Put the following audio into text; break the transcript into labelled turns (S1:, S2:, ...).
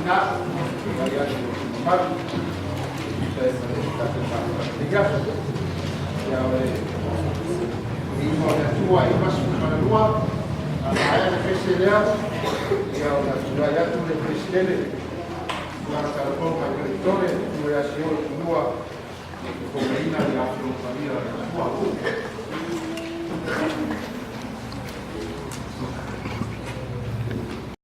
S1: capacidad, variare normali, cioè essere state fatte mismo la tua y más para lua a la FSLA y a la ciudad ya tu de presidente la carpón para directores tu ya sido lua con la ina de la familia de la tua